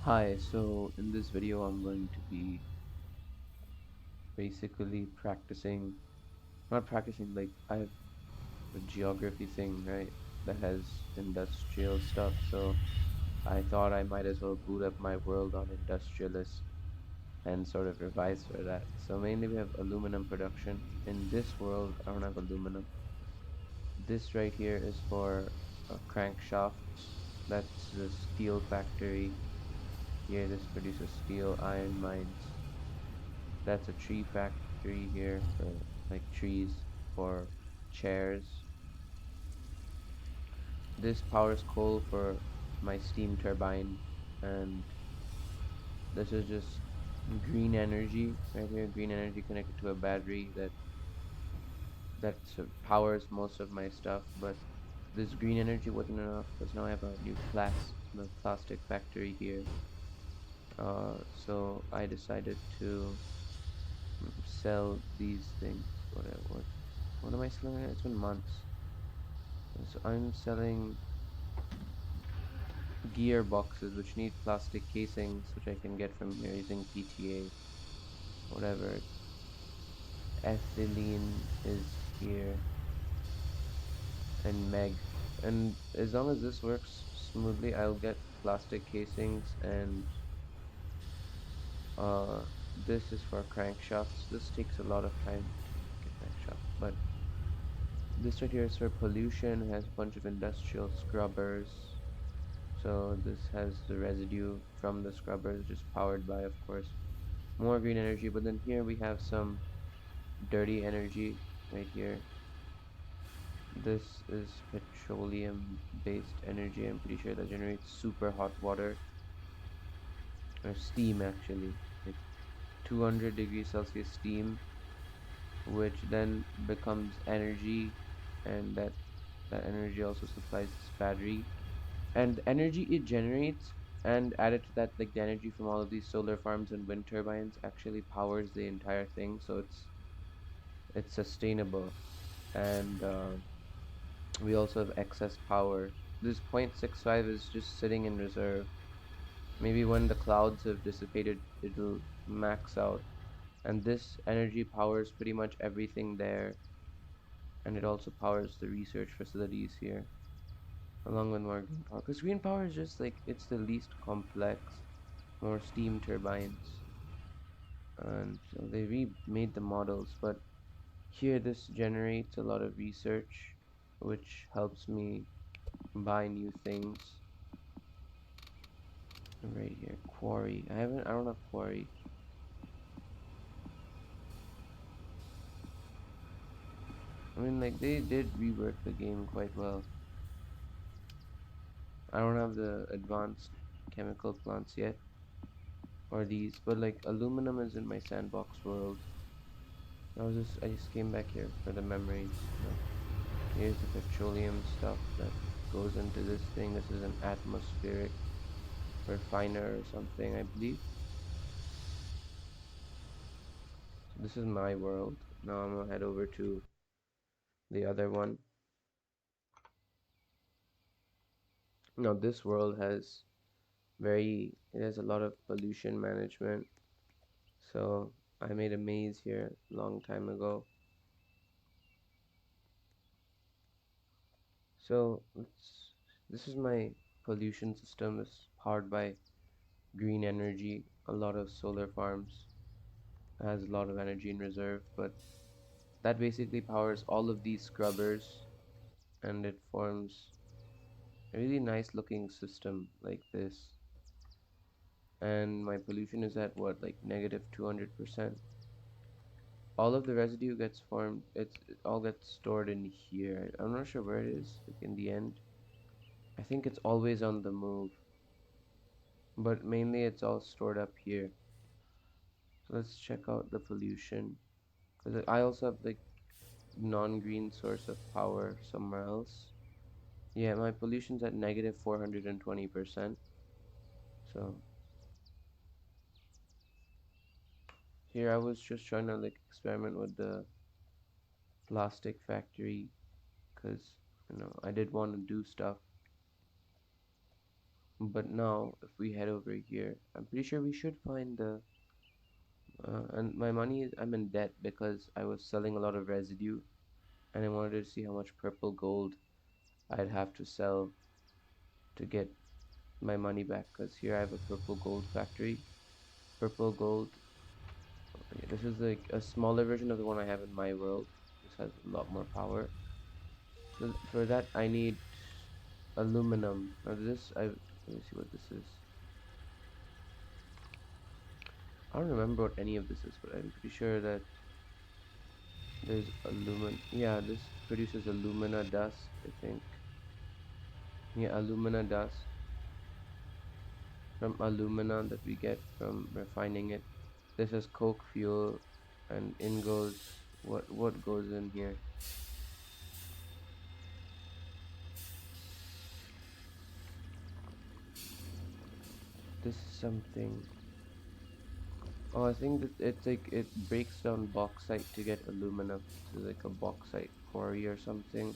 Hi, so in this video I'm going to be basically not practicing, like I have a geography thing, right, that has industrial stuff, so I thought I might as well boot up my world on industrialist and sort of revise for that. So mainly we have aluminum production. In this world, I don't have aluminum. This right here is for crankshafts. That's the steel factory. Here, this produces steel, iron mines. That's a tree factory here for like trees for chairs. This powers coal for my steam turbine, and this is just green energy right here. Green energy connected to a battery that powers most of my stuff. But this green energy wasn't enough because now I have a new the plastic factory here. So I decided to sell these things. What am I selling? It's been months. So I'm selling gearboxes which need plastic casings, which I can get from here using PTA. Whatever. Ethylene is here and Meg. And as long as this works smoothly, I'll get plastic casings and uh this is for crankshafts. This takes a lot of time to make a crankshaft, but this right here is for pollution, has a bunch of industrial scrubbers. So this has the residue from the scrubbers, just powered by, of course, more green energy. But then here we have some dirty energy right here. This is petroleum based energy. I'm pretty sure that generates super hot water or steam, actually, like 200 degrees Celsius steam, which then becomes energy, and that energy also supplies this battery. And the energy it generates, and added to that, like the energy from all of these solar farms and wind turbines, actually powers the entire thing. So it's sustainable. And we also have excess power. This 0.65 is just sitting in reserve. Maybe when the clouds have dissipated, it'll max out. And this energy powers pretty much everything there. And it also powers the research facilities here, along with more green power. Because green power is just like, it's the least complex, more steam turbines. And so they remade the models. But here, this generates a lot of research, which helps me buy new things. Right here, quarry. I don't have quarry. I mean, like, they did rework the game quite well. I don't have the advanced chemical plants yet, or these, but like aluminum is in my sandbox world. I just came back here for the memories. Here's the petroleum stuff that goes into this thing. This is an atmospheric refiner or something, I believe. So this is my world. Now I'm gonna head over to the other one. Now this world it has a lot of pollution management. So I made a maze here a long time ago. So this is my pollution system. It's powered by green energy, a lot of solar farms, has a lot of energy in reserve, but that basically powers all of these scrubbers, and it forms a really nice looking system like this. And my pollution is at what, like negative 200%. All of the residue gets formed, it all gets stored in here. I'm not sure where it is, like in the end. I think it's always on the move, but mainly it's all stored up here. So let's check out the pollution, because I also have like non-green source of power somewhere else. Yeah, my pollution's at negative 420%. So here I was just trying to like experiment with the plastic factory, because I did want to do stuff, But now, if we head over here, I'm pretty sure we should find the. And my money is. I'm in debt because I was selling a lot of residue, and I wanted to see how much purple gold I'd have to sell to get my money back. Because here I have a purple gold factory. Purple gold. Yeah, this is like a smaller version of the one I have in my world. This has a lot more power. So for that, I need aluminum. Now this, let me see what this is. I don't remember what any of this is, but I'm pretty sure that there's aluminum. Yeah, this produces alumina dust, I think. Yeah, alumina dust from alumina that we get from refining it. This is coke fuel, and in goes what goes in here. This is something. Oh, I think that it's like it breaks down bauxite to get aluminum. This is like a bauxite quarry or something.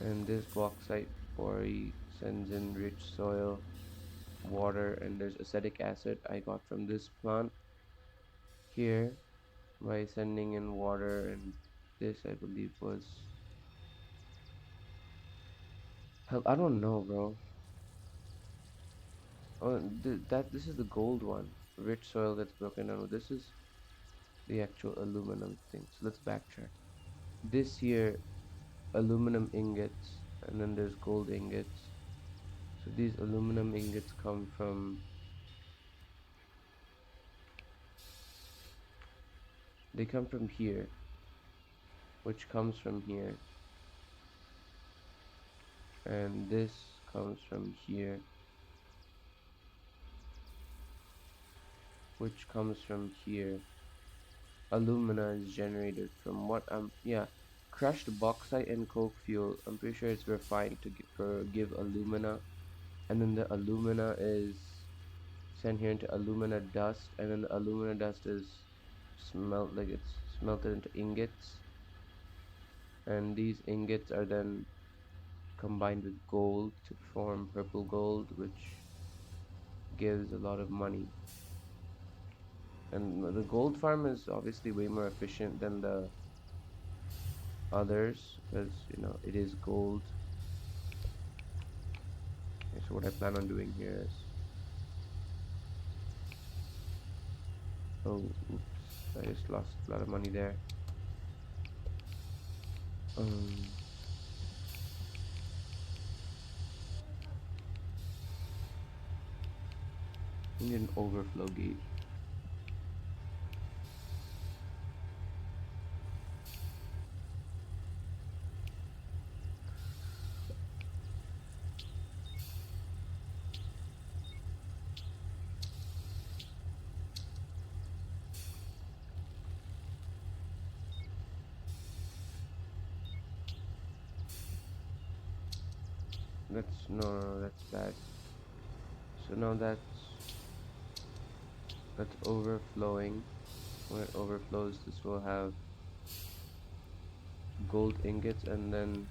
And this bauxite quarry sends in rich soil, water, and there's acetic acid I got from this plant here by sending in water, and this I believe was hell, I don't know, bro. Oh, this is the gold one. Rich soil gets broken down. This is the actual aluminum thing. So let's backtrack. This here aluminum ingots, and then there's gold ingots. So these aluminum ingots they come from here, which comes from here, and this comes from here, which comes from here. Alumina is generated from what yeah, crushed bauxite and coke fuel. I'm pretty sure it's refined to give alumina, and then the alumina is sent here into alumina dust, and then the alumina dust is it's smelted into ingots, and these ingots are then combined with gold to form purple gold, which gives a lot of money. And the gold farm is obviously way more efficient than the others because it is gold. Okay, so what I plan on doing here is, oh, oops, I just lost a lot of money there. Um, I need an overflow gate. That's no, that's bad. So now that's overflowing. When it overflows, this will have gold ingots, and then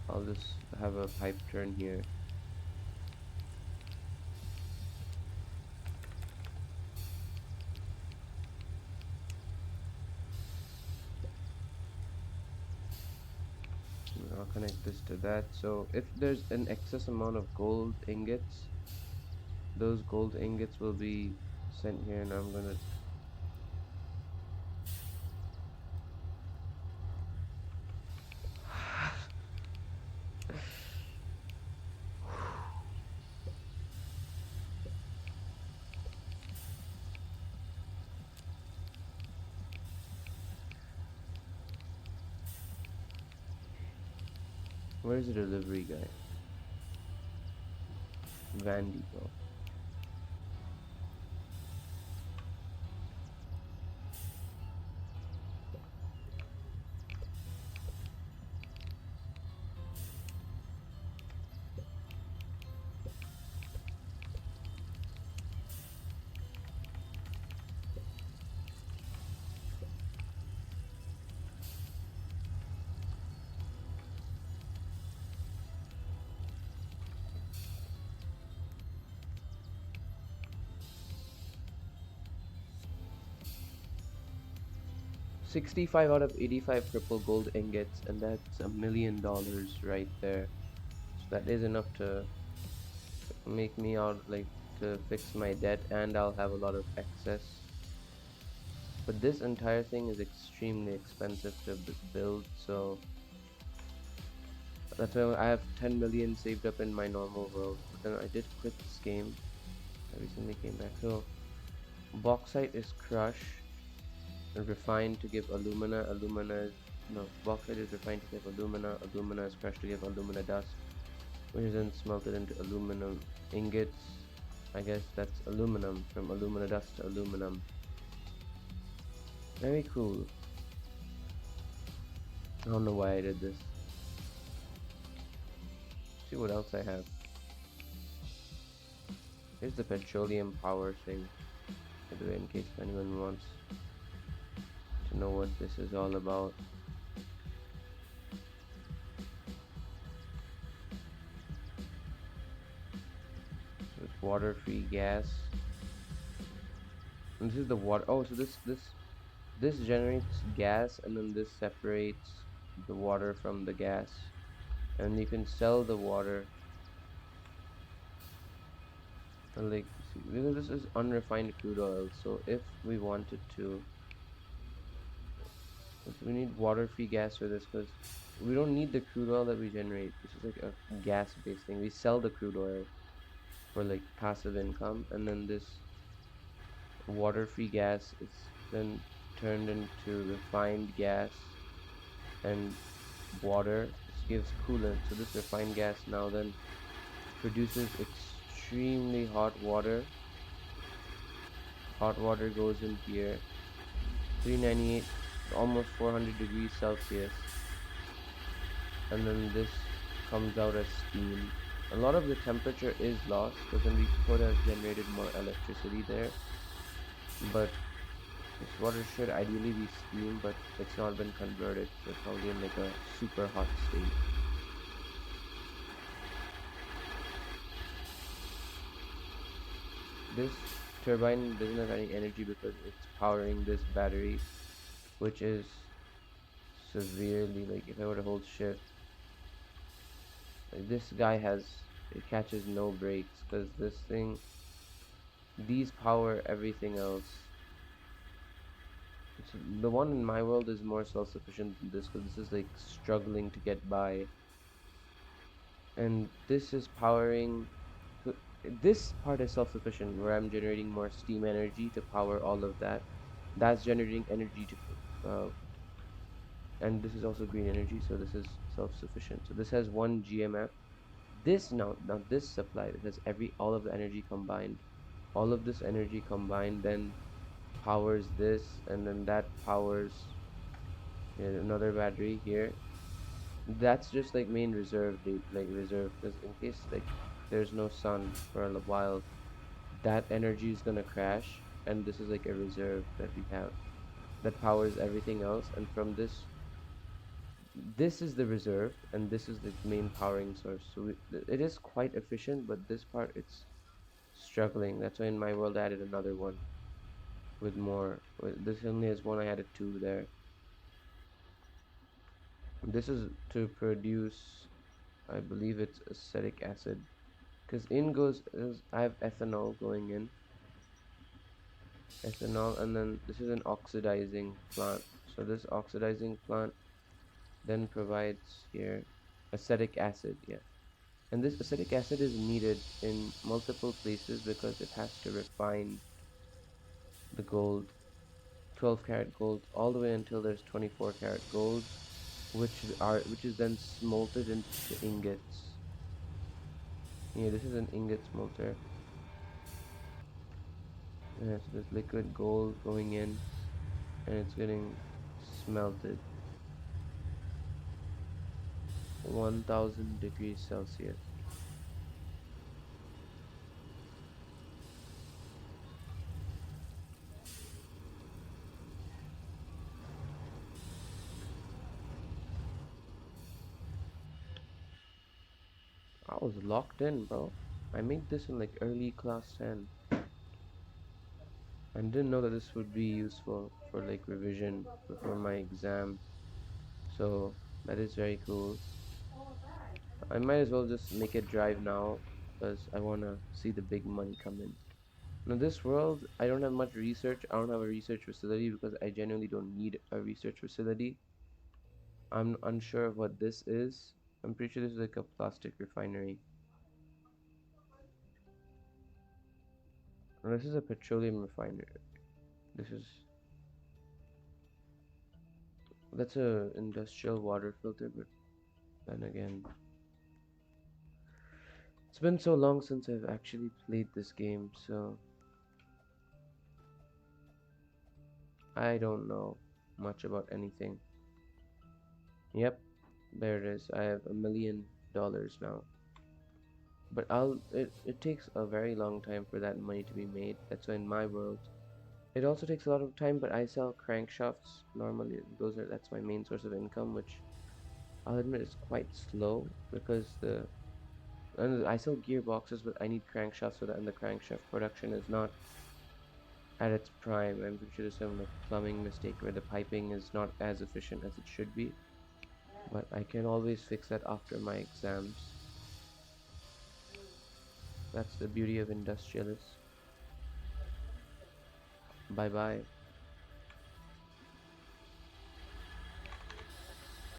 I'll just have a pipe turn here. I'll connect this to that. So if there's an excess amount of gold ingots, those gold ingots will be sent here, and I'm gonna. Where's the delivery guy? Vandy, bro. 65 out of 85 triple gold ingots, and that's $1 million right there. So that is enough to make me out like to fix my debt, and I'll have a lot of excess. But this entire thing is extremely expensive to build, so that's why I have 10 million saved up in my normal world. But then I did quit this game. I recently came back. So bauxite is crushed and refined to give alumina. Alumina is no, bauxite is refined to give alumina. Alumina is crushed to give alumina dust, which is then smelted into aluminum ingots. I guess that's aluminum, from alumina dust to aluminum. Very cool. I don't know why I did this. See what else I have. Here's the petroleum power thing, by the way, in case anyone wants to know what this is all about. So it's water-free gas. And this is the water. Oh, so this generates gas, and then this separates the water from the gas, and you can sell the water. And like, see, because this is unrefined crude oil, so if we wanted to, we need water-free gas for this, because we don't need the crude oil that we generate. This is like a gas-based thing. We sell the crude oil for like passive income, and then this water-free gas is then turned into refined gas and water. This gives coolant. So this refined gas now then produces extremely hot water. Hot water goes in here, 398, almost 400 degrees Celsius, and then this comes out as steam. A lot of the temperature is lost because then we could have generated more electricity there, but this water should ideally be steam, but it's not been converted, so it's probably in like a super hot state. This turbine doesn't have any energy because it's powering this battery, which is severely, like, if I were to hold shift, like, this guy has, it catches no brakes because this thing, these power everything else. So the one in my world is more self-sufficient than this because this is like struggling to get by, and this is powering. This part is self-sufficient where I'm generating more steam energy to power all of that. That's generating energy to and this is also green energy, so this is self-sufficient. So this has 1 GMF. This now this supply, this has every all of the energy combined. All of this energy combined then powers this, and then that powers, another battery here. That's just like main reserve date, like reserve, because in case like there's no sun for a while, that energy is gonna crash, and this is like a reserve that we have that powers everything else. And from this is the reserve, and this is the main powering source. So it is quite efficient, but this part it's struggling. That's why in my world I added another one with more. This only has one, I added two there. This is to produce, I believe it's acetic acid, because in goes is I have ethanol going in, ethanol, and then this is an oxidizing plant. So this oxidizing plant then provides here acetic acid, yeah. And this acetic acid is needed in multiple places because it has to refine the gold, 12 karat gold, all the way until there's 24 karat gold, which is then smelted into ingots. Yeah, this is an ingot smelter. Yeah, so there's liquid gold going in, and it's getting smelted 1000 degrees Celsius. I was locked in, bro. I made this in like early class 10. I didn't know that this would be useful for like revision before my exam. So that is very cool. I might as well just make it drive now because I want to see the big money come in. Now, this world, I don't have much research. I don't have a research facility because I genuinely don't need a research facility. I'm unsure of what this is. I'm pretty sure this is like a plastic refinery. No, this is a petroleum refinery. This is that's a industrial water filter, but then again, it's been so long since I've actually played this game, so I don't know much about anything. Yep, there it is. I have $1 million now. But it takes a very long time for that money to be made. That's why in my world it also takes a lot of time, but I sell crankshafts normally. That's my main source of income, which I'll admit is quite slow because the and I sell gearboxes, but I need crankshafts so that and the crankshaft production is not at its prime. I'm pretty sure there's some like plumbing mistake where the piping is not as efficient as it should be. But I can always fix that after my exams. That's the beauty of industrialists. Bye bye.